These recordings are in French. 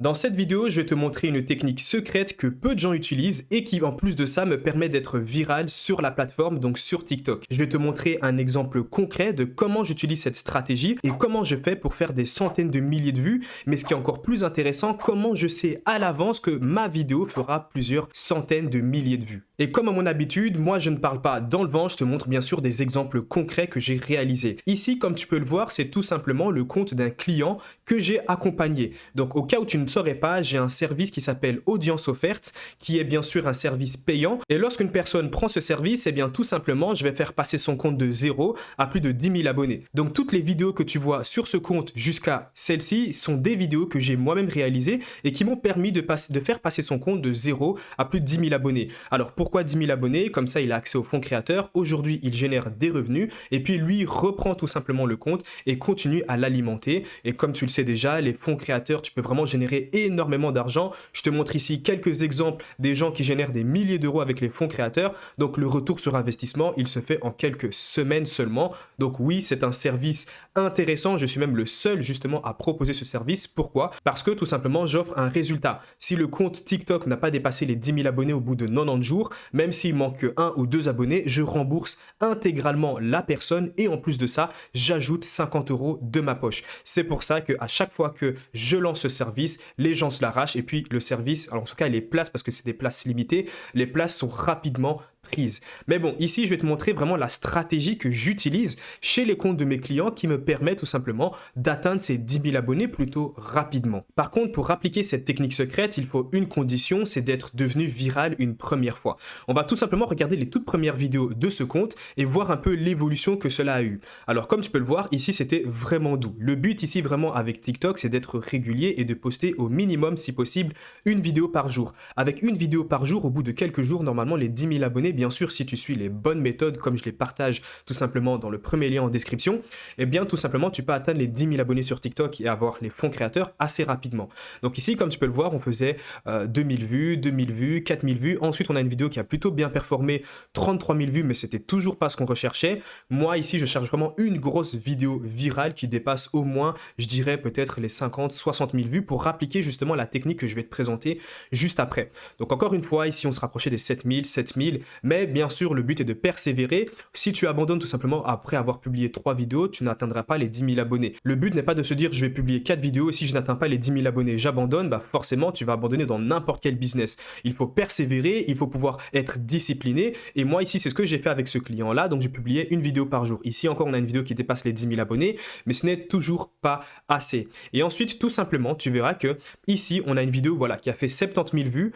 Dans cette vidéo, je vais te montrer une technique secrète que peu de gens utilisent et qui, en plus de ça, me permet d'être viral sur la plateforme, donc sur TikTok. Je vais te montrer un exemple concret de comment j'utilise cette stratégie et comment je fais pour faire des centaines de milliers de vues. Mais ce qui est encore plus intéressant, comment je sais à l'avance que ma vidéo fera plusieurs centaines de milliers de vues. Et comme à mon habitude, moi je ne parle pas dans le vent, je te montre bien sûr des exemples concrets que j'ai réalisés. Ici, comme tu peux le voir, c'est tout simplement le compte d'un client que j'ai accompagné. Donc au cas où tu ne saurais pas, j'ai un service qui s'appelle Audience Offerte, qui est bien sûr un service payant. Et lorsqu'une personne prend ce service, eh bien tout simplement, je vais faire passer son compte de 0 à plus de 10 000 abonnés. Donc toutes les vidéos que tu vois sur ce compte jusqu'à celle-ci sont des vidéos que j'ai moi-même réalisées et qui m'ont permis de faire passer son compte de 0 à plus de 10 000 abonnés. Alors pourquoi 10 000 abonnés? Comme ça, il a accès au fonds créateur. Aujourd'hui, il génère des revenus et puis lui reprend tout simplement le compte et continue à l'alimenter. Et comme tu le sais déjà, les fonds créateurs, tu peux vraiment générer énormément d'argent. Je te montre ici quelques exemples des gens qui génèrent des milliers d'euros avec les fonds créateurs. Donc le retour sur investissement, il se fait en quelques semaines seulement. Donc oui, c'est un service intéressant. Je suis même le seul justement à proposer ce service. Pourquoi? Parce que tout simplement, j'offre un résultat. Si le compte TikTok n'a pas dépassé les 10 000 abonnés au bout de 90 jours, même s'il manque que 1 ou 2 abonnés, je rembourse intégralement la personne et en plus de ça, j'ajoute 50 euros de ma poche. C'est pour ça qu'à chaque fois que je lance ce service, les gens se l'arrachent et puis le service, alors en tout cas les places, parce que c'est des places limitées, les places sont rapidement prises. Mais bon, ici, je vais te montrer vraiment la stratégie que j'utilise chez les comptes de mes clients qui me permet tout simplement d'atteindre ces 10 000 abonnés plutôt rapidement. Par contre, pour appliquer cette technique secrète, il faut une condition, c'est d'être devenu viral une première fois. On va tout simplement regarder les toutes premières vidéos de ce compte et voir un peu l'évolution que cela a eu. Alors, comme tu peux le voir, ici, c'était vraiment doux. Le but ici, vraiment, avec TikTok, c'est d'être régulier et de poster au minimum, si possible, une vidéo par jour. Avec une vidéo par jour, au bout de quelques jours, normalement, les 10 000 abonnés, bien sûr, si tu suis les bonnes méthodes, comme je les partage tout simplement dans le premier lien en description, eh bien, tout simplement, tu peux atteindre les 10 000 abonnés sur TikTok et avoir les fonds créateurs assez rapidement. Donc ici, comme tu peux le voir, on faisait 2000 vues, 2000 vues, 4000 vues. Ensuite, on a une vidéo qui a plutôt bien performé, 33 000 vues, mais c'était toujours pas ce qu'on recherchait. Moi, ici, je cherche vraiment une grosse vidéo virale qui dépasse au moins, je dirais, peut-être les 50, 60 000 vues pour appliquer justement la technique que je vais te présenter juste après. Donc encore une fois, ici, on se rapprochait des 7000, 7000, mais bien sûr, le but est de persévérer. Si tu abandonnes tout simplement après avoir publié 3 vidéos, tu n'atteindras pas les 10 000 abonnés. Le but n'est pas de se dire, je vais publier 4 vidéos et si je n'atteins pas les 10 000 abonnés, j'abandonne, bah forcément, tu vas abandonner dans n'importe quel business. Il faut persévérer, il faut pouvoir être discipliné. Et moi, ici, c'est ce que j'ai fait avec ce client-là. Donc, j'ai publié une vidéo par jour. Ici, encore, on a une vidéo qui dépasse les 10 000 abonnés, mais ce n'est toujours pas assez. Et ensuite, tout simplement, tu verras que ici, on a une vidéo voilà, qui a fait 70 000 vues,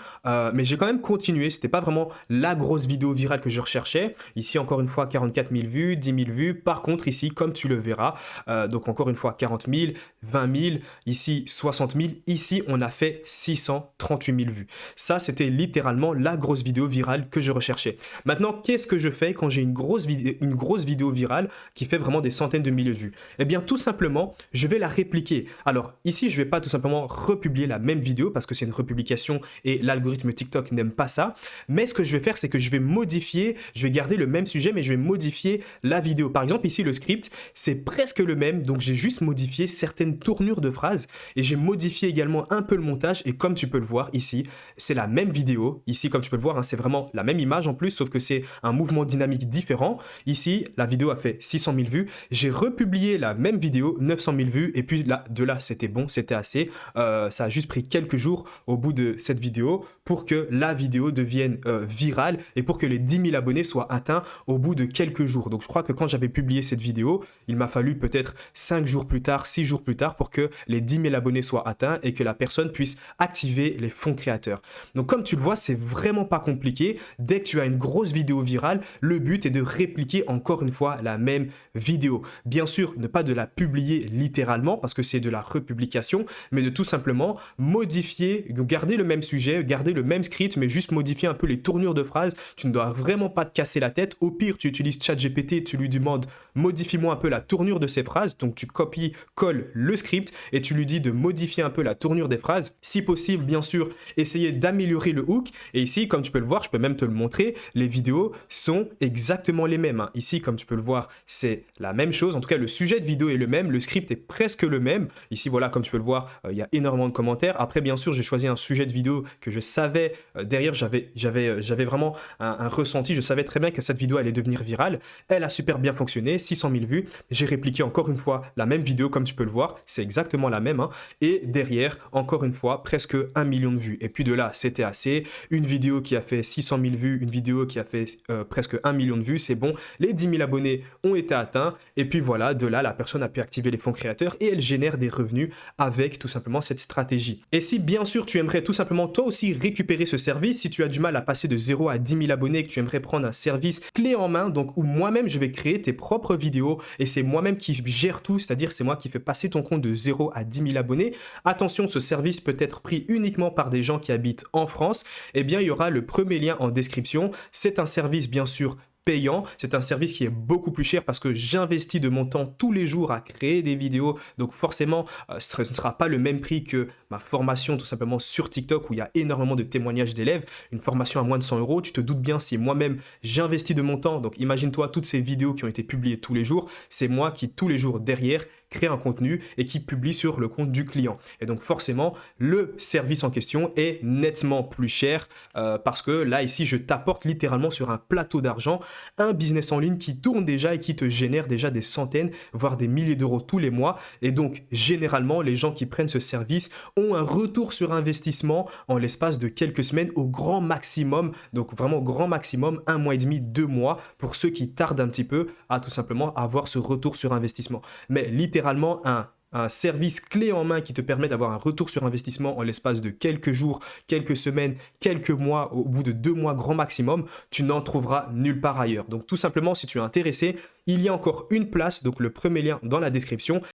mais j'ai quand même continué. C'était pas vraiment la grosse vidéo virale que je recherchais. Ici, encore une fois, 44 000 vues, 10 000 vues. Par contre, ici, comme tu le verras, donc encore une fois, 40 000, 20 000, ici, 60 000. Ici, on a fait 638 000 vues. Ça, c'était littéralement la grosse vidéo virale que je recherchais. Maintenant, qu'est-ce que je fais quand j'ai une grosse vidéo virale qui fait vraiment des centaines de milliers de vues? Eh bien, tout simplement, je vais la répliquer. Alors, ici, je ne vais pas tout simplement republier la même vidéo parce que c'est une republication et l'algorithme TikTok n'aime pas ça. Mais ce que je vais faire, c'est que je vais modifier, je vais garder le même sujet, mais je vais modifier la vidéo. Par exemple, ici, le script, c'est presque le même, donc j'ai juste modifié certaines tournures de phrases et j'ai modifié également un peu le montage et comme tu peux le voir ici, c'est la même vidéo. Ici, comme tu peux le voir, hein, c'est vraiment la même image en plus, sauf que c'est un mouvement dynamique différent. Ici, la vidéo a fait 600 000 vues. J'ai republié la même vidéo, 900 000 vues, et puis là, de là, c'était bon, c'était assez. Ça a juste pris quelques jours au bout de cette vidéo pour que la vidéo devienne virale et pour que les 10 000 abonnés soient atteints au bout de quelques jours. Donc, je crois que quand j'avais publié cette vidéo, il m'a fallu peut-être 5 jours plus tard, 6 jours plus tard pour que les 10 000 abonnés soient atteints et que la personne puisse activer les fonds créateurs. Donc, comme tu le vois, c'est vraiment pas compliqué. Dès que tu as une grosse vidéo virale, le but est de répliquer encore une fois la même vidéo. Bien sûr, ne pas de la publier littéralement parce que c'est de la republication, mais de tout simplement modifier, garder le même sujet, garder le même script, mais juste modifier un peu les tournures de phrases. tu ne dois vraiment pas te casser la tête. Au pire, tu utilises ChatGPT, tu lui demandes modifie-moi un peu la tournure de ces phrases. Donc tu copies, colles le script et tu lui dis de modifier un peu la tournure des phrases. Si possible, bien sûr, essayer d'améliorer le hook. Et ici, comme tu peux le voir, je peux même te le montrer, les vidéos sont exactement les mêmes. Ici, comme tu peux le voir, c'est la même chose. En tout cas, le sujet de vidéo est le même, le script est presque le même. Ici, voilà, comme tu peux le voir, il y a énormément de commentaires. Après, bien sûr, j'ai choisi un sujet de vidéo que je savais, derrière, j'avais vraiment un ressenti. Je savais très bien que cette vidéo allait devenir virale. Elle a super bien fonctionné, 600 000 vues. J'ai répliqué encore une fois la même vidéo, comme tu peux le voir. C'est exactement la même. Et derrière, encore une fois, presque 1 million de vues. Et puis de là, c'était assez. Une vidéo qui a fait 600 000 vues, une vidéo qui a fait presque 1 million de vues, c'est bon. Les 10 000 abonnés ont été atteints. Et puis voilà, de là, la personne a pu activer les fonds créateurs et elle génère des revenus avec tout simplement cette stratégie. Et si bien sûr tu aimerais tout simplement toi aussi récupérer ce service, si tu as du mal à passer de 0 à 10 000 abonnés, que tu aimerais prendre un service clé en main, donc où moi-même je vais créer tes propres vidéos et c'est moi-même qui gère tout, c'est-à-dire c'est moi qui fais passer ton compte de 0 à 10 000 abonnés. Attention, ce service peut être pris uniquement par des gens qui habitent en France. Eh bien, il y aura le premier lien en description. C'est un service bien sûr payant, c'est un service qui est beaucoup plus cher parce que j'investis de mon temps tous les jours à créer des vidéos, donc forcément ce ne sera pas le même prix que ma formation tout simplement sur TikTok où il y a énormément de témoignages d'élèves. Une formation à moins de 100 euros, tu te doutes bien si moi-même j'investis de mon temps, donc imagine-toi toutes ces vidéos qui ont été publiées tous les jours, c'est moi qui tous les jours derrière crée un contenu et qui publie sur le compte du client. Et donc forcément, le service en question est nettement plus cher parce que là, ici, je t'apporte littéralement sur un plateau d'argent un business en ligne qui tourne déjà et qui te génère déjà des centaines, voire des milliers d'euros tous les mois. Et donc, généralement, les gens qui prennent ce service ont un retour sur investissement en l'espace de quelques semaines au grand maximum. Donc vraiment grand maximum, 1 mois et demi, 2 mois pour ceux qui tardent un petit peu à tout simplement avoir ce retour sur investissement. Mais littéralement, un service clé en main qui te permet d'avoir un retour sur investissement en l'espace de quelques jours, quelques semaines, quelques mois, au bout de 2 mois grand maximum, tu n'en trouveras nulle part ailleurs. Donc tout simplement, si tu es intéressé, il y a encore une place, donc le premier lien dans la description.